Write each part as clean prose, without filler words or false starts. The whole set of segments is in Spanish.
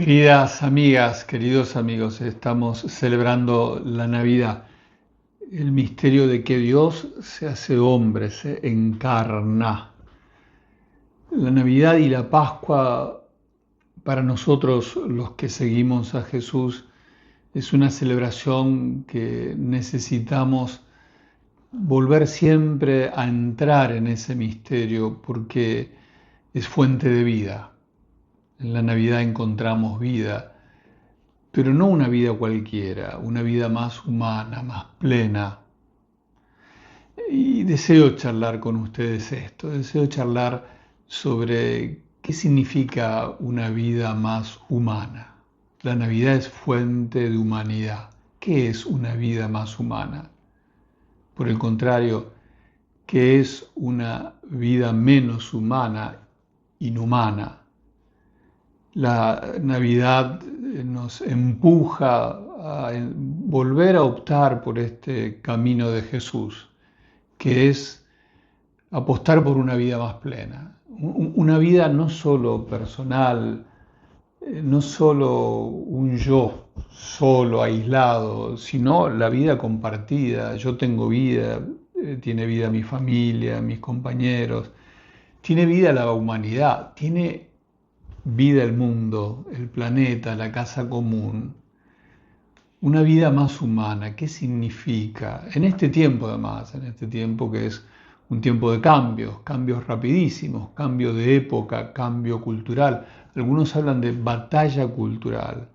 Queridas amigas, queridos amigos, estamos celebrando la Navidad, el misterio de que Dios se hace hombre, se encarna. La Navidad y la Pascua para nosotros los que seguimos a Jesús es una celebración que necesitamos volver siempre a entrar en ese misterio porque es fuente de vida. En la Navidad encontramos vida, pero no una vida cualquiera, una vida más humana, más plena. Y deseo charlar con ustedes esto, deseo charlar sobre qué significa una vida más humana. La Navidad es fuente de humanidad. ¿Qué es una vida más humana? Por el contrario, ¿qué es una vida menos humana, inhumana? La Navidad nos empuja a volver a optar por este camino de Jesús, que es apostar por una vida más plena, una vida no solo personal, no solo un yo solo, aislado, sino la vida compartida. Yo tengo vida, tiene vida mi familia, mis compañeros, tiene vida la humanidad, tiene vida el mundo, el planeta, la casa común. Una vida más humana, ¿qué significa? En este tiempo además, en este tiempo que es un tiempo de cambios, cambios rapidísimos, cambio de época, cambio cultural. Algunos hablan de batalla cultural.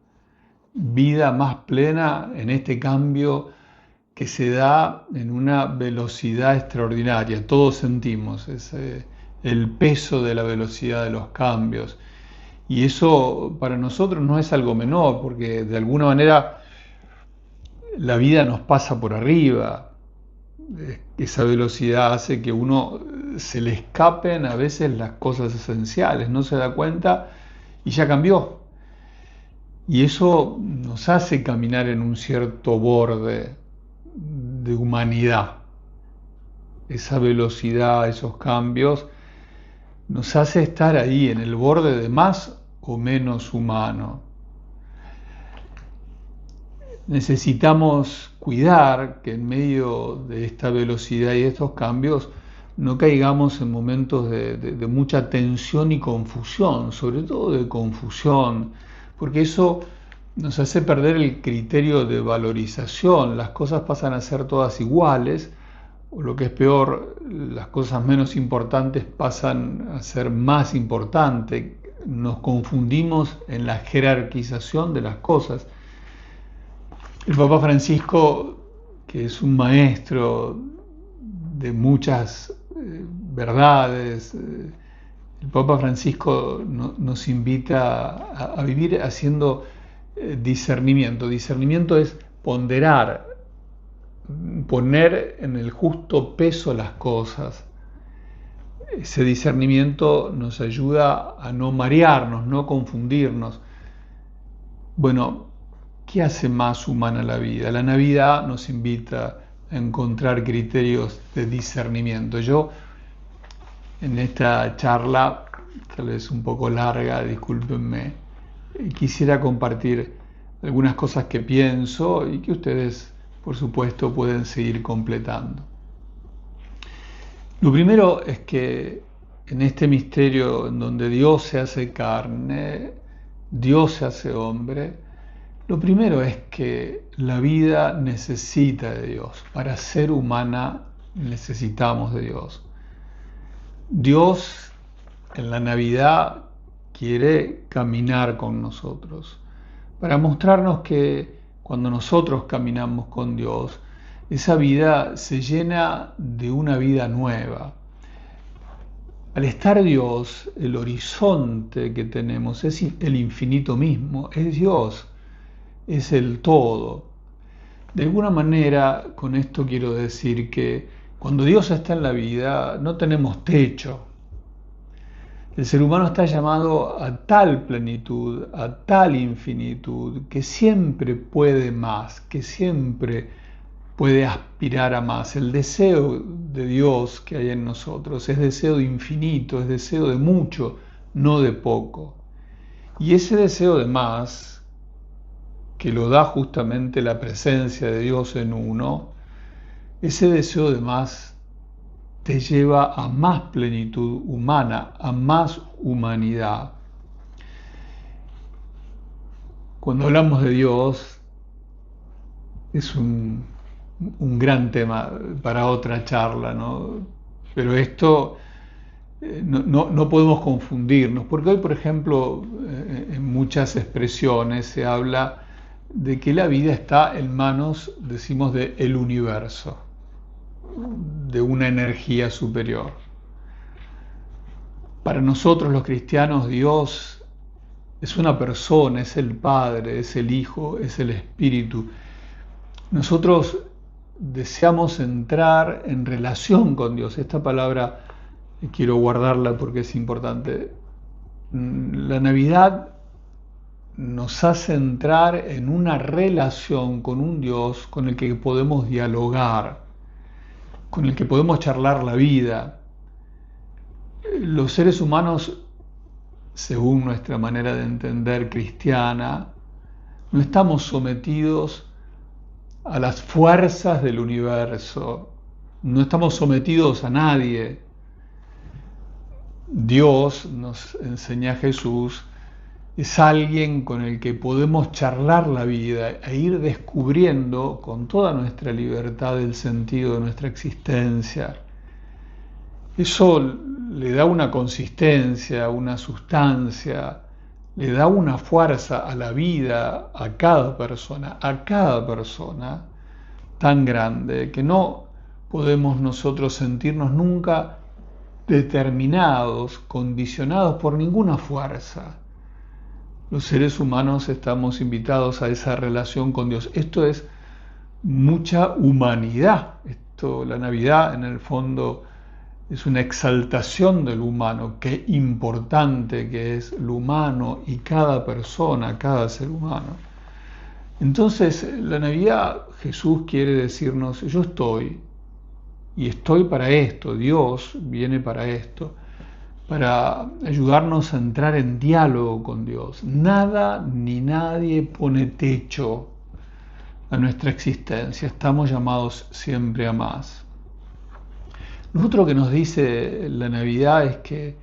Vida más plena en este cambio que se da en una velocidad extraordinaria. Todos sentimos el peso de la velocidad de los cambios. Y eso para nosotros no es algo menor, porque de alguna manera la vida nos pasa por arriba. Esa velocidad hace que uno se le escapen a veces las cosas esenciales, no se da cuenta y ya cambió. Y eso nos hace caminar en un cierto borde de humanidad. Esa velocidad, esos cambios, nos hace estar ahí en el borde de más o menos humano. Necesitamos cuidar que en medio de esta velocidad y de estos cambios no caigamos en momentos de mucha tensión y confusión, sobre todo de confusión, porque eso nos hace perder el criterio de valorización. Las cosas pasan a ser todas iguales, o lo que es peor, las cosas menos importantes pasan a ser más importantes. Nos confundimos en la jerarquización de las cosas. El Papa Francisco, que es un maestro de muchas verdades, el Papa Francisco nos invita a vivir haciendo discernimiento. Discernimiento es ponderar, poner en el justo peso las cosas. Ese discernimiento nos ayuda a no marearnos, no confundirnos. Bueno, ¿qué hace más humana la vida? La Navidad nos invita a encontrar criterios de discernimiento. Yo, en esta charla, tal vez un poco larga, discúlpenme, quisiera compartir algunas cosas que pienso y que ustedes, por supuesto, pueden seguir completando. Lo primero es que en este misterio en donde Dios se hace carne, Dios se hace hombre, lo primero es que la vida necesita de Dios. Para ser humana necesitamos de Dios. Dios en la Navidad quiere caminar con nosotros para mostrarnos que cuando nosotros caminamos con Dios, esa vida se llena de una vida nueva. Al estar Dios, el horizonte que tenemos es el infinito mismo, es Dios, es el todo. De alguna manera, con esto quiero decir que cuando Dios está en la vida, no tenemos techo. El ser humano está llamado a tal plenitud, a tal infinitud, que siempre puede más, que siempre puede aspirar a más. El deseo de Dios que hay en nosotros es deseo de infinito, es deseo de mucho, no de poco. Y ese deseo de más, que lo da justamente la presencia de Dios en uno, ese deseo de más te lleva a más plenitud humana, a más humanidad. Cuando hablamos de Dios, es un gran tema para otra charla, ¿no? Pero esto no podemos confundirnos, porque hoy, por ejemplo, en muchas expresiones se habla de que la vida está en manos, decimos, del universo, de una energía superior. Para nosotros los cristianos, Dios es una persona, es el Padre, es el Hijo, es el Espíritu. Nosotros deseamos entrar en relación con Dios. Esta palabra quiero guardarla porque es importante. La Navidad nos hace entrar en una relación con un Dios con el que podemos dialogar, con el que podemos charlar la vida. Los seres humanos, según nuestra manera de entender cristiana, no estamos sometidos a las fuerzas del universo, no estamos sometidos a nadie. Dios, nos enseña Jesús, es alguien con el que podemos charlar la vida e ir descubriendo con toda nuestra libertad el sentido de nuestra existencia. Eso le da una consistencia, una sustancia, le da una fuerza a la vida, a cada persona tan grande que no podemos nosotros sentirnos nunca determinados, condicionados por ninguna fuerza. Los seres humanos estamos invitados a esa relación con Dios. Esto es mucha humanidad. La Navidad, en el fondo, es una exaltación del humano. Qué importante que es lo humano y cada persona, cada ser humano. Entonces, la Navidad, Jesús quiere decirnos, yo estoy, y estoy para esto, Dios viene para esto, para ayudarnos a entrar en diálogo con Dios. Nada ni nadie pone techo a nuestra existencia, estamos llamados siempre a más. Lo otro que nos dice la Navidad es que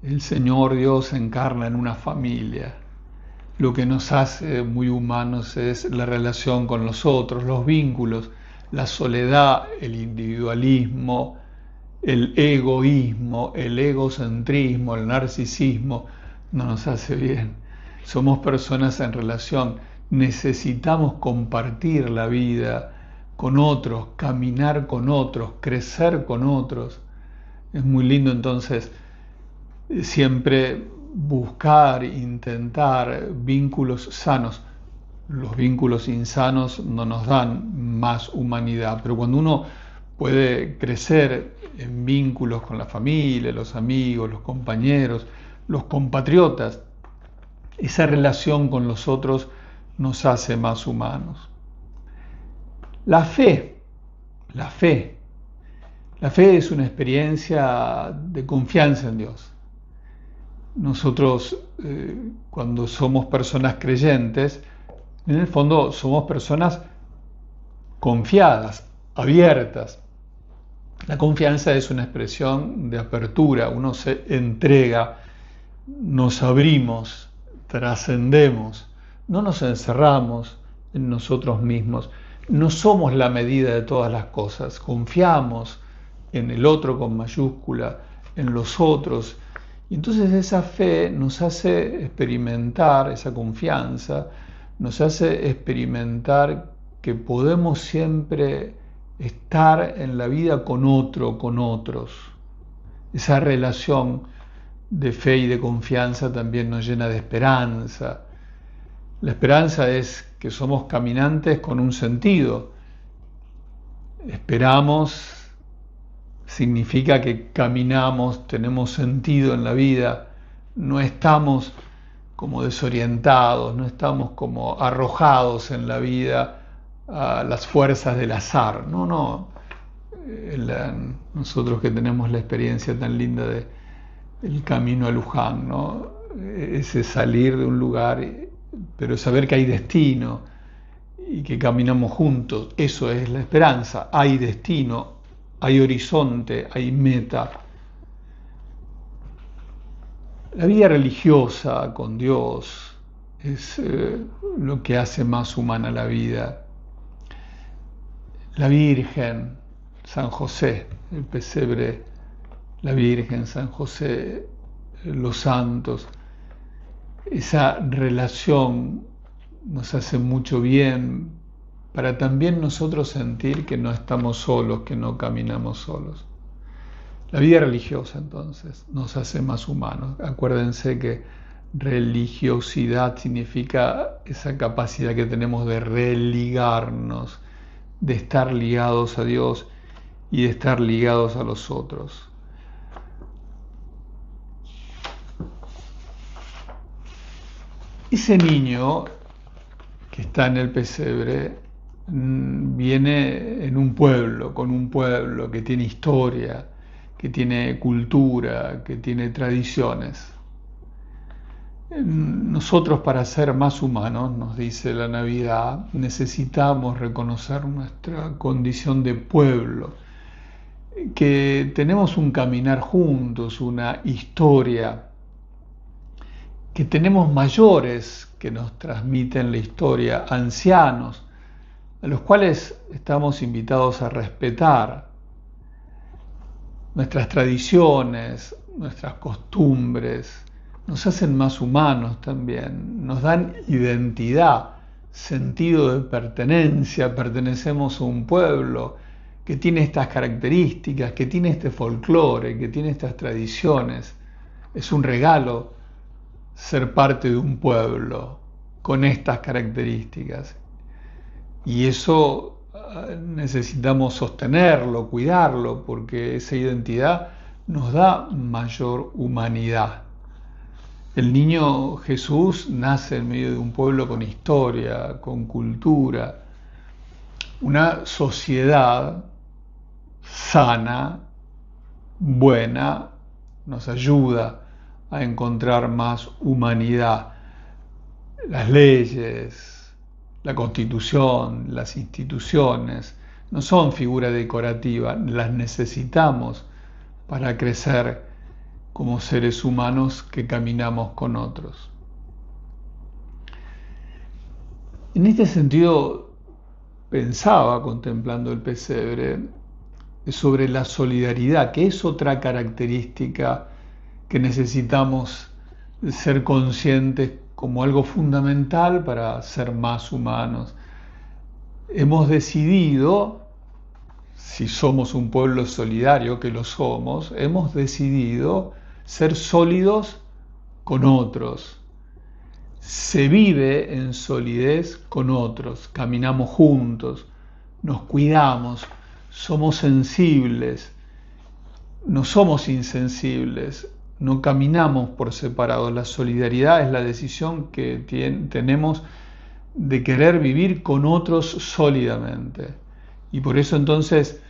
el Señor Dios se encarna en una familia. Lo que nos hace muy humanos es la relación con los otros, los vínculos, la soledad, el individualismo, el egoísmo, el egocentrismo, el narcisismo, no nos hace bien. Somos personas en relación, necesitamos compartir la vida con otros, caminar con otros, crecer con otros. Es muy lindo entonces siempre buscar, intentar vínculos sanos. Los vínculos insanos no nos dan más humanidad, pero cuando uno puede crecer en vínculos con la familia, los amigos, los compañeros, los compatriotas, esa relación con los otros nos hace más humanos. La fe es una experiencia de confianza en Dios. Nosotros, cuando somos personas creyentes, en el fondo somos personas confiadas, abiertas. La confianza es una expresión de apertura, uno se entrega, nos abrimos, trascendemos, no nos encerramos en nosotros mismos, no somos la medida de todas las cosas, confiamos en el otro con mayúscula, en los otros, y entonces esa fe nos hace experimentar, esa confianza, nos hace experimentar que podemos siempre estar en la vida con otro, con otros. Esa relación de fe y de confianza también nos llena de esperanza. La esperanza es que somos caminantes con un sentido. Esperamos significa que caminamos, tenemos sentido en la vida, no estamos como desorientados, no estamos como arrojados en la vida a las fuerzas del azar. No. Nosotros que tenemos la experiencia tan linda del camino a Luján, ¿no? ese salir de un lugar, pero saber que hay destino y que caminamos juntos. Eso es la esperanza. Hay destino, hay horizonte, hay meta. La vida religiosa con Dios es lo que hace más humana la vida. La Virgen, San José, el pesebre, la Virgen, San José, los santos, esa relación nos hace mucho bien para también nosotros sentir que no estamos solos, que no caminamos solos. La vida religiosa entonces nos hace más humanos. Acuérdense que religiosidad significa esa capacidad que tenemos de religarnos, de estar ligados a Dios y de estar ligados a los otros. Ese niño que está en el pesebre viene en un pueblo, con un pueblo que tiene historia, que tiene cultura, que tiene tradiciones. Nosotros, para ser más humanos, nos dice la Navidad, necesitamos reconocer nuestra condición de pueblo, que tenemos un caminar juntos, una historia, que tenemos mayores que nos transmiten la historia, ancianos, a los cuales estamos invitados a respetar nuestras tradiciones, nuestras costumbres, nos hacen más humanos también, nos dan identidad, sentido de pertenencia, pertenecemos a un pueblo que tiene estas características, que tiene este folclore, que tiene estas tradiciones. Es un regalo ser parte de un pueblo con estas características. Y eso necesitamos sostenerlo, cuidarlo, porque esa identidad nos da mayor humanidad. El niño Jesús nace en medio de un pueblo con historia, con cultura, una sociedad sana, buena, nos ayuda a encontrar más humanidad. Las leyes, la Constitución, las instituciones, no son figura decorativa, las necesitamos para crecer como seres humanos que caminamos con otros. En este sentido, pensaba, contemplando el pesebre, sobre la solidaridad, que es otra característica que necesitamos ser conscientes como algo fundamental para ser más humanos. Hemos decidido, si somos un pueblo solidario, que lo somos, hemos decidido ser sólidos con otros. Se vive en solidez con otros, caminamos juntos, nos cuidamos, somos sensibles, no somos insensibles, no caminamos por separado. La solidaridad es la decisión que tenemos de querer vivir con otros sólidamente. Y por eso entonces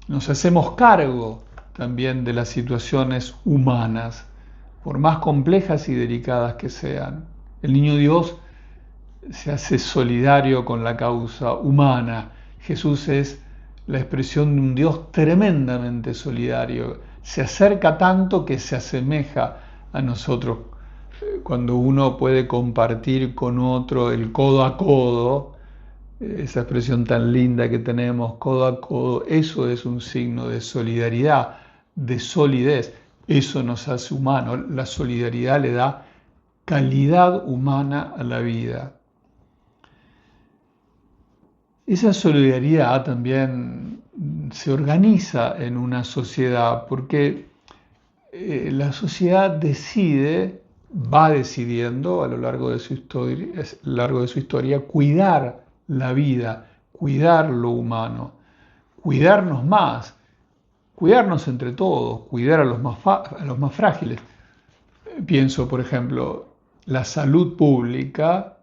nos hacemos cargo también de las situaciones humanas, por más complejas y delicadas que sean. El niño Dios se hace solidario con la causa humana. Jesús es la expresión de un Dios tremendamente solidario. Se acerca tanto que se asemeja a nosotros. Cuando uno puede compartir con otro el codo a codo, esa expresión tan linda que tenemos, codo a codo, eso es un signo de solidaridad, de solidez. Eso nos hace humanos. La solidaridad le da calidad humana a la vida. Esa solidaridad también se organiza en una sociedad porque la sociedad decide, va decidiendo a lo largo de su historia, cuidar la vida, cuidar lo humano, cuidarnos más, cuidarnos entre todos, cuidar a los más frágiles. Pienso, por ejemplo, la salud pública,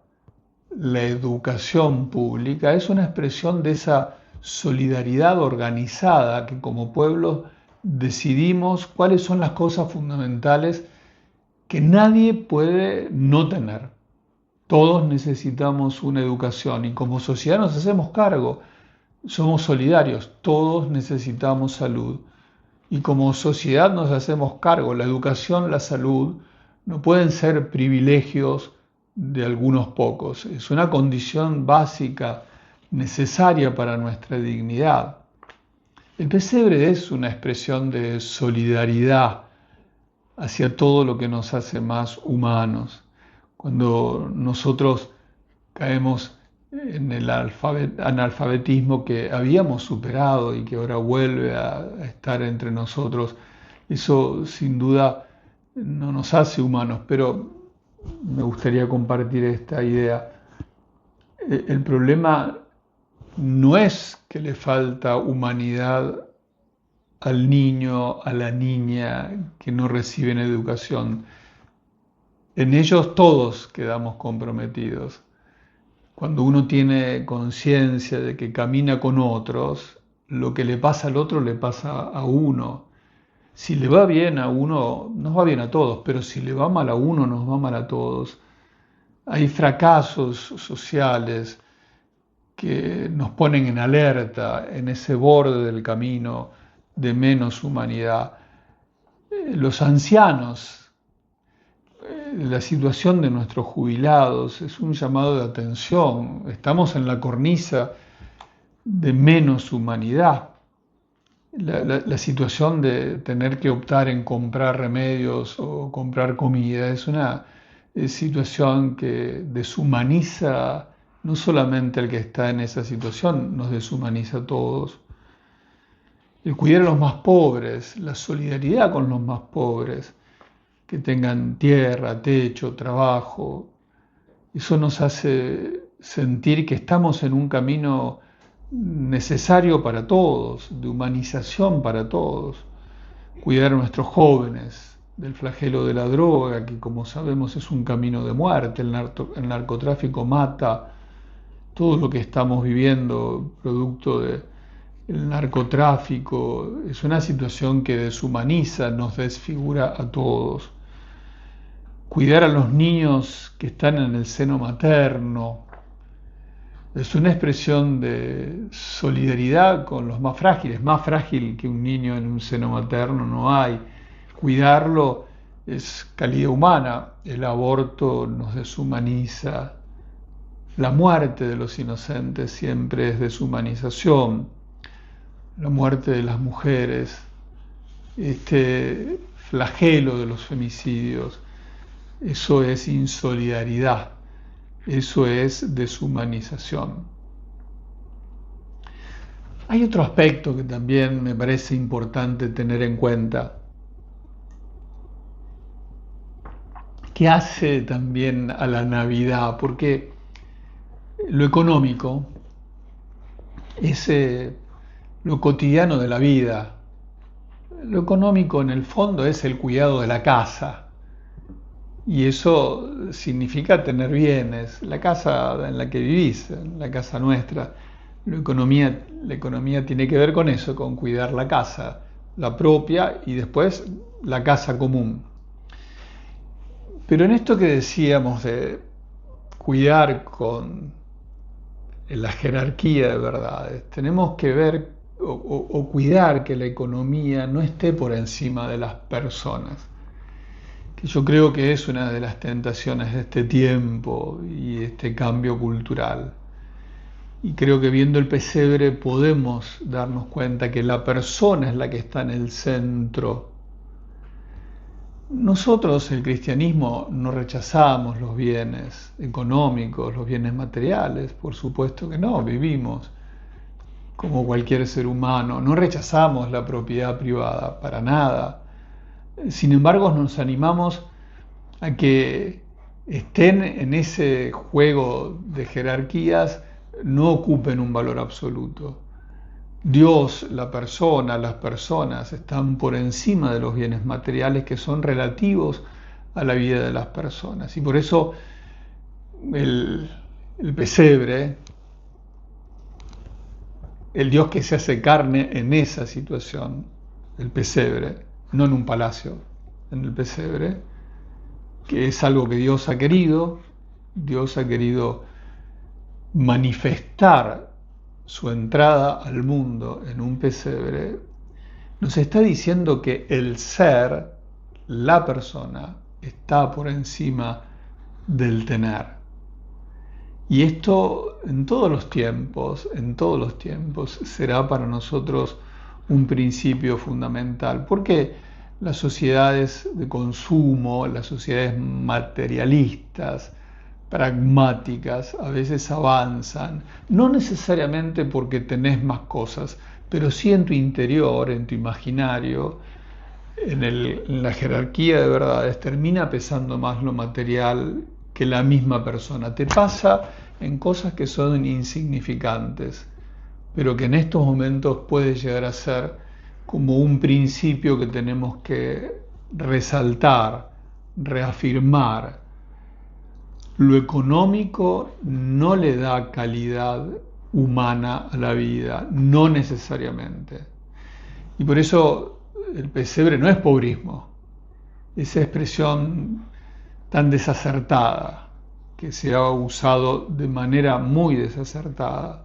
la educación pública, es una expresión de esa solidaridad organizada que como pueblo decidimos cuáles son las cosas fundamentales que nadie puede no tener. Todos necesitamos una educación y como sociedad nos hacemos cargo, somos solidarios, todos necesitamos salud y como sociedad nos hacemos cargo. La educación, la salud no pueden ser privilegios de algunos pocos, es una condición básica, necesaria para nuestra dignidad. El pesebre es una expresión de solidaridad hacia todo lo que nos hace más humanos. Cuando nosotros caemos en el analfabetismo que habíamos superado y que ahora vuelve a estar entre nosotros, eso sin duda no nos hace humanos, pero me gustaría compartir esta idea. El problema no es que le falta humanidad al niño, a la niña que no reciben educación. En ellos todos quedamos comprometidos. Cuando uno tiene conciencia de que camina con otros, lo que le pasa al otro le pasa a uno. Si le va bien a uno, nos va bien a todos, pero si le va mal a uno, nos va mal a todos. Hay fracasos sociales que nos ponen en alerta en ese borde del camino de menos humanidad. Los ancianos, la situación de nuestros jubilados es un llamado de atención. Estamos en la cornisa de menos humanidad. La situación de tener que optar en comprar remedios o comprar comida es una situación que deshumaniza no solamente al que está en esa situación, nos deshumaniza a todos. El cuidar a los más pobres, la solidaridad con los más pobres, que tengan tierra, techo, trabajo, eso nos hace sentir que estamos en un camino necesario para todos, de humanización para todos. Cuidar a nuestros jóvenes del flagelo de la droga, que como sabemos es un camino de muerte. El narcotráfico mata. Todo lo que estamos viviendo producto del narcotráfico es una situación que deshumaniza, nos desfigura a todos. Cuidar a los niños que están en el seno materno es una expresión de solidaridad con los más frágiles. Más frágil que un niño en un seno materno no hay. Cuidarlo es calidad humana. El aborto nos deshumaniza. La muerte de los inocentes siempre es deshumanización. La muerte de las mujeres, este flagelo de los femicidios, eso es insolidaridad, eso es deshumanización. Hay otro aspecto que también me parece importante tener en cuenta, que hace también a la Navidad, porque lo económico es lo cotidiano de la vida. Lo económico en el fondo es el cuidado de la casa. Y eso significa tener bienes, la casa en la que vivís, la casa nuestra. La economía tiene que ver con eso, con cuidar la casa, la propia y después la casa común. Pero en esto que decíamos de cuidar con la jerarquía de verdades, tenemos que ver o cuidar que la economía no esté por encima de las personas, que yo creo que es una de las tentaciones de este tiempo y este cambio cultural. Y creo que viendo el pesebre podemos darnos cuenta que la persona es la que está en el centro. Nosotros, el cristianismo, no rechazamos los bienes económicos, los bienes materiales, por supuesto que no, vivimos como cualquier ser humano, no rechazamos la propiedad privada, para nada. Sin embargo, nos animamos a que estén en ese juego de jerarquías, no ocupen un valor absoluto. Dios, la persona, las personas están por encima de los bienes materiales que son relativos a la vida de las personas. Y por eso el pesebre, el Dios que se hace carne en esa situación, el pesebre, no en un palacio, en el pesebre, que es algo que Dios ha querido. Dios ha querido manifestar su entrada al mundo en un pesebre. Nos está diciendo que el ser, la persona, está por encima del tener. Y esto en todos los tiempos, será para nosotros un principio fundamental, porque las sociedades de consumo, las sociedades materialistas, pragmáticas, a veces avanzan, no necesariamente porque tenés más cosas, pero sí en tu interior, en tu imaginario, en la jerarquía de verdades, termina pesando más lo material que la misma persona. Te pasa en cosas que son insignificantes, pero que en estos momentos puede llegar a ser como un principio que tenemos que resaltar, reafirmar. Lo económico no le da calidad humana a la vida, no necesariamente. Y por eso el pesebre no es pobrismo, esa expresión tan desacertada que se ha usado de manera muy desacertada.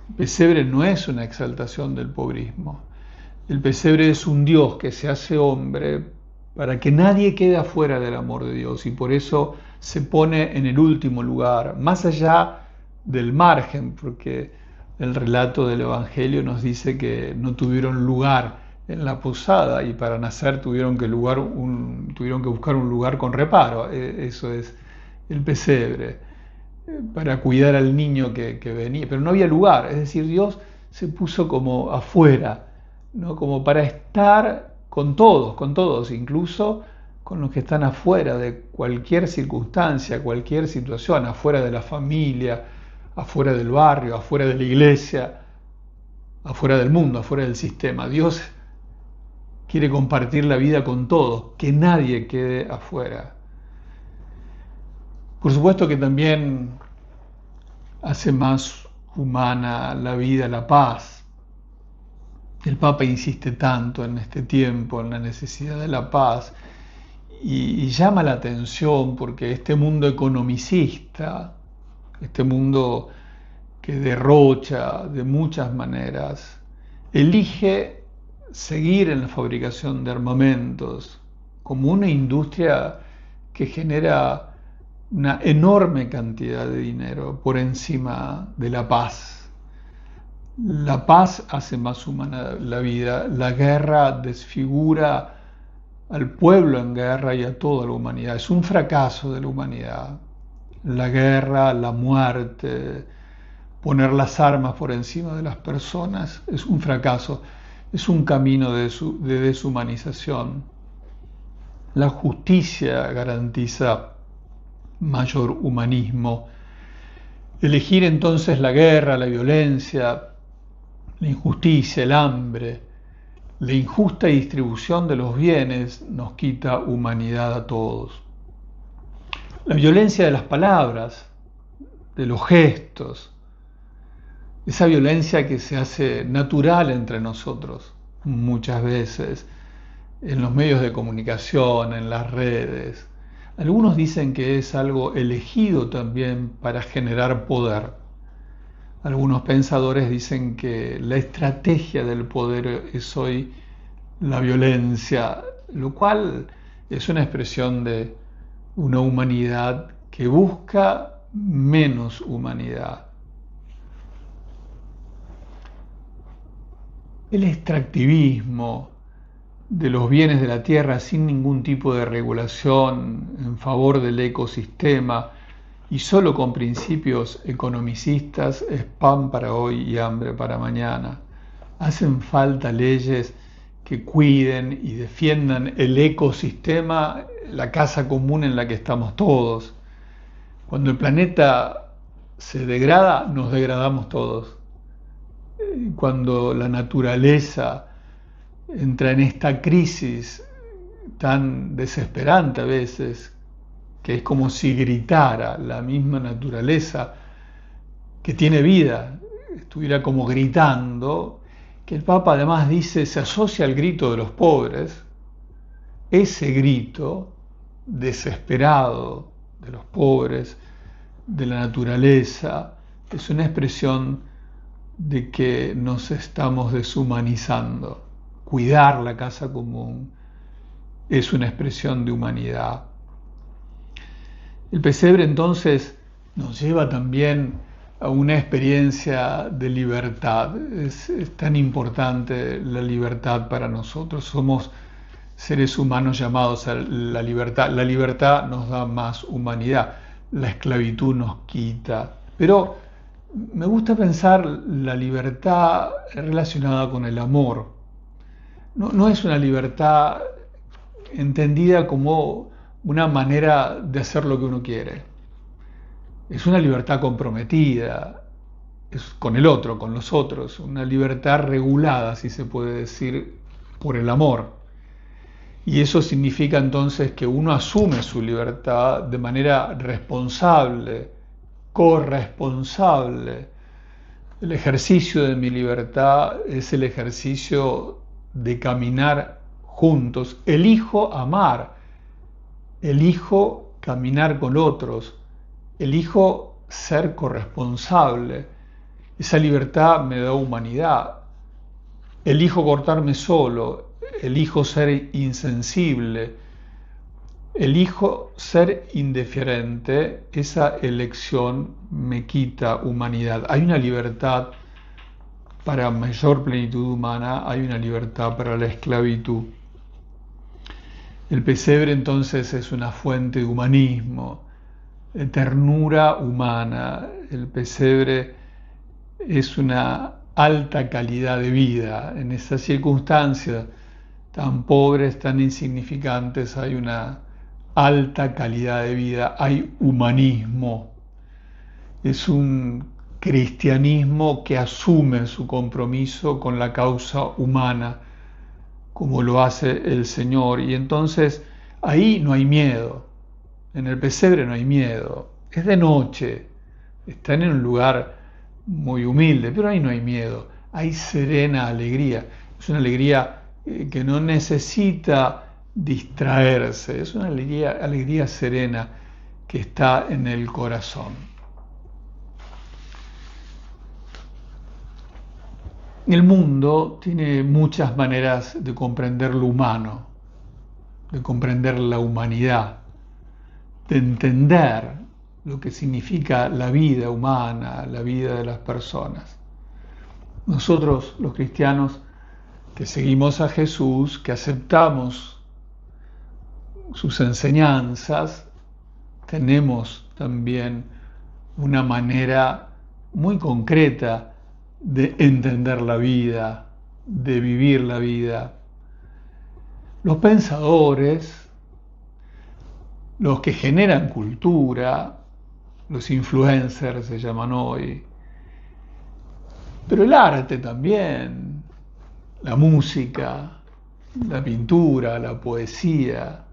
El pesebre no es una exaltación del pobrismo. El pesebre es un Dios que se hace hombre para que nadie quede afuera del amor de Dios, y por eso se pone en el último lugar, más allá del margen, porque el relato del Evangelio nos dice que no tuvieron lugar en la posada y para nacer tuvieron que buscar un lugar con reparo. Eso es el pesebre, para cuidar al niño que venía, pero no había lugar, es decir, Dios se puso como afuera, ¿no? Como para estar con todos, incluso con los que están afuera de cualquier circunstancia, cualquier situación, afuera de la familia, afuera del barrio, afuera de la iglesia, afuera del mundo, afuera del sistema. Dios quiere compartir la vida con todos, que nadie quede afuera. Por supuesto que también hace más humana la vida, la paz. El Papa insiste tanto en este tiempo en la necesidad de la paz y llama la atención porque este mundo economicista, este mundo que derrocha de muchas maneras, elige seguir en la fabricación de armamentos como una industria que genera una enorme cantidad de dinero por encima de la paz. La paz hace más humana la vida, la guerra desfigura al pueblo en guerra y a toda la humanidad. Es un fracaso de la humanidad. La guerra, la muerte, poner las armas por encima de las personas, es un fracaso, es un camino de deshumanización. La justicia garantiza mayor humanismo. Elegir entonces la guerra, la violencia, la injusticia, el hambre, la injusta distribución de los bienes nos quita humanidad a todos. La violencia de las palabras, de los gestos, esa violencia que se hace natural entre nosotros muchas veces, en los medios de comunicación, en las redes. Algunos dicen que es algo elegido también para generar poder. Algunos pensadores dicen que la estrategia del poder es hoy la violencia, lo cual es una expresión de una humanidad que busca menos humanidad. El extractivismo de los bienes de la tierra sin ningún tipo de regulación en favor del ecosistema y solo con principios economicistas es pan para hoy y hambre para mañana. Hacen falta leyes que cuiden y defiendan el ecosistema, la casa común en la que estamos todos. Cuando el planeta se degrada, nos degradamos todos. Cuando la naturaleza entra en esta crisis tan desesperante a veces, que es como si gritara la misma naturaleza que tiene vida, estuviera como gritando, que el Papa además dice se asocia al grito de los pobres. Ese grito desesperado de los pobres, de la naturaleza. Es una expresión de que nos estamos deshumanizando. Cuidar la casa común es una expresión de humanidad. El pesebre entonces nos lleva también a una experiencia de libertad. Es tan importante la libertad para nosotros. Somos seres humanos llamados a la libertad. La libertad nos da más humanidad. La esclavitud nos quita. Pero me gusta pensar la libertad relacionada con el amor. No es una libertad entendida como una manera de hacer lo que uno quiere. Es una libertad comprometida, es con el otro, con los otros, una libertad regulada, si se puede decir, por el amor. Y eso significa entonces que uno asume su libertad de manera responsable, corresponsable. El ejercicio de mi libertad es el ejercicio de caminar juntos. Elijo amar, elijo caminar con otros, elijo ser corresponsable. Esa libertad me da humanidad. Elijo cortarme solo, elijo ser insensible, elijo ser indiferente. Esa elección me quita humanidad. Hay una libertad para mayor plenitud humana, hay una libertad para la esclavitud. El pesebre entonces es una fuente de humanismo, de ternura humana. El pesebre es una alta calidad de vida. En esas circunstancias tan pobres, tan insignificantes, hay una alta calidad de vida, hay humanismo. Es un cristianismo que asume su compromiso con la causa humana, como lo hace el Señor. Y entonces ahí no hay miedo. En el pesebre no hay miedo. Es de noche. Están en un lugar muy humilde, pero ahí no hay miedo. Hay serena alegría. Es una alegría que no necesita distraerse. Es una alegría serena que está en el corazón. El mundo tiene muchas maneras de comprender lo humano, de comprender la humanidad, de entender lo que significa la vida humana, la vida de las personas. Nosotros, los cristianos, que seguimos a Jesús, que aceptamos sus enseñanzas, tenemos también una manera muy concreta de entender la vida, de vivir la vida. Los pensadores, los que generan cultura, los influencers se llaman hoy, pero el arte también, la música, la pintura, la poesía,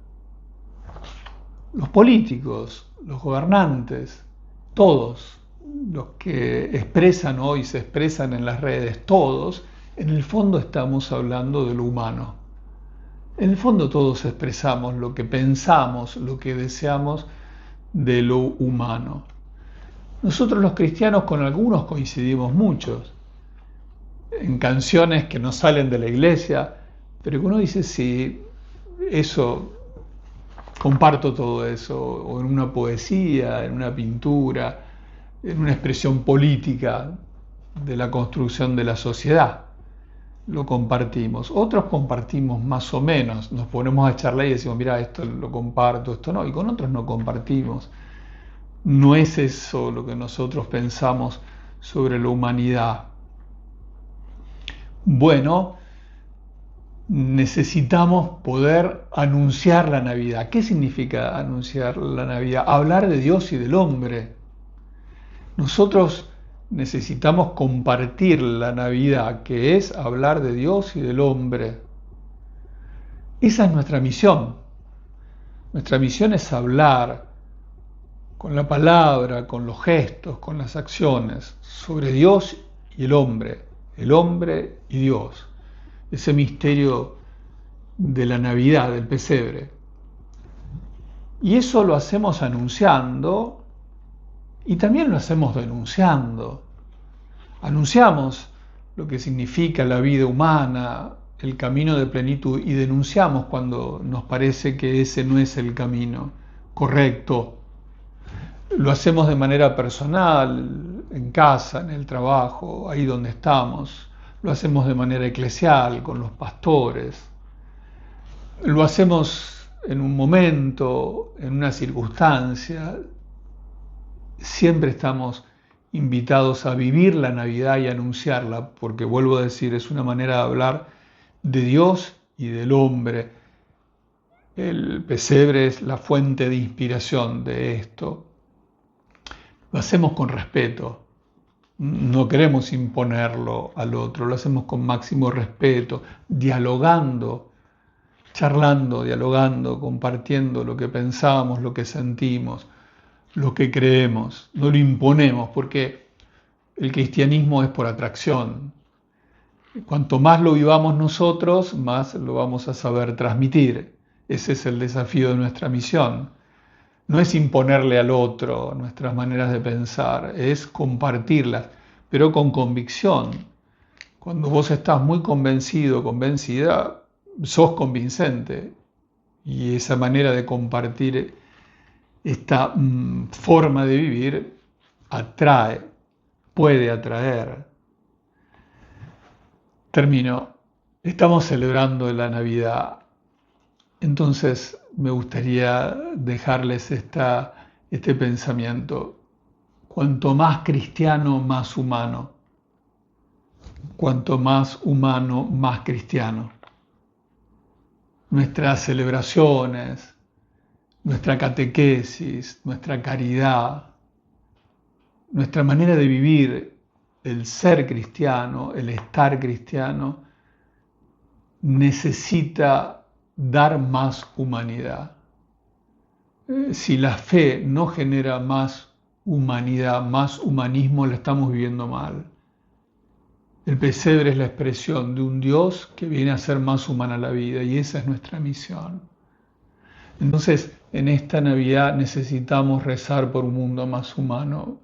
los políticos, los gobernantes, todos los que expresan hoy, se expresan en las redes, todos, en el fondo estamos hablando de lo humano. En el fondo todos expresamos lo que pensamos, lo que deseamos de lo humano. Nosotros los cristianos con algunos coincidimos muchos, en canciones que no salen de la iglesia, pero que uno dice, sí, eso, comparto todo eso, o en una poesía, en una pintura, en una expresión política de la construcción de la sociedad. Lo compartimos. Otros compartimos más o menos. Nos ponemos a charlar y decimos, mira, esto lo comparto, esto no. Y con otros no compartimos. No es eso lo que nosotros pensamos sobre la humanidad. Bueno, necesitamos poder anunciar la Navidad. ¿Qué significa anunciar la Navidad? Hablar de Dios y del hombre. Nosotros necesitamos compartir la Navidad, que es hablar de Dios y del hombre. Esa es nuestra misión. Nuestra misión es hablar con la palabra, con los gestos, con las acciones, sobre Dios y el hombre y Dios. Ese misterio de la Navidad, del pesebre. Y eso lo hacemos anunciando y también lo hacemos denunciando. Anunciamos lo que significa la vida humana, el camino de plenitud, y denunciamos cuando nos parece que ese no es el camino correcto. Lo hacemos de manera personal, en casa, en el trabajo, ahí donde estamos. Lo hacemos de manera eclesial, con los pastores. Lo hacemos en un momento, en una circunstancia. Siempre estamos invitados a vivir la Navidad y anunciarla, porque vuelvo a decir, es una manera de hablar de Dios y del hombre. El pesebre es la fuente de inspiración de esto. Lo hacemos con respeto, no queremos imponerlo al otro, lo hacemos con máximo respeto, dialogando, charlando, dialogando, compartiendo lo que pensamos, lo que sentimos, lo que creemos. No lo imponemos porque el cristianismo es por atracción. Cuanto más lo vivamos nosotros, más lo vamos a saber transmitir. Ese es el desafío de nuestra misión. No es imponerle al otro nuestras maneras de pensar, es compartirlas, pero con convicción. Cuando vos estás muy convencido, convencida, sos convincente. Y esa manera de compartir esta forma de vivir atrae, puede atraer. Termino. Estamos celebrando la Navidad. Entonces me gustaría dejarles este pensamiento. Cuanto más cristiano, más humano. Cuanto más humano, más cristiano. Nuestras celebraciones, nuestra catequesis, nuestra caridad, nuestra manera de vivir, el ser cristiano, el estar cristiano, necesita dar más humanidad. Si la fe no genera más humanidad, más humanismo, la estamos viviendo mal. El pesebre es la expresión de un Dios que viene a hacer más humana la vida y esa es nuestra misión. Entonces, en esta Navidad necesitamos rezar por un mundo más humano,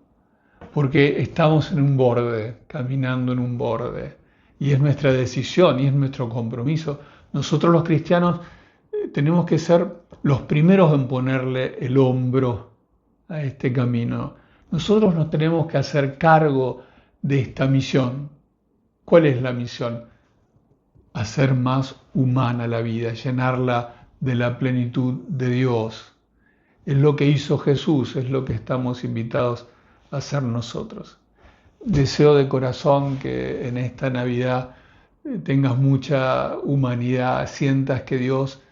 porque estamos en un borde, caminando en un borde, y es nuestra decisión y es nuestro compromiso. Nosotros los cristianos tenemos que ser los primeros en ponerle el hombro a este camino. Nosotros nos tenemos que hacer cargo de esta misión. ¿Cuál es la misión? Hacer más humana la vida, llenarla de la plenitud de Dios. Es lo que hizo Jesús, es lo que estamos invitados a hacer nosotros. Deseo de corazón que en esta Navidad tengas mucha humanidad, sientas que Dios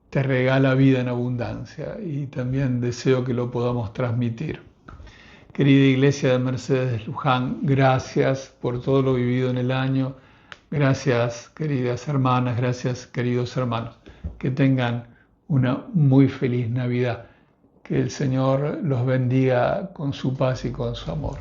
te regala vida en abundancia y también deseo que lo podamos transmitir. Querida Iglesia de Mercedes de Luján, gracias por todo lo vivido en el año. Gracias, queridas hermanas, gracias, queridos hermanos. Que tengan una muy feliz Navidad. Que el Señor los bendiga con su paz y con su amor.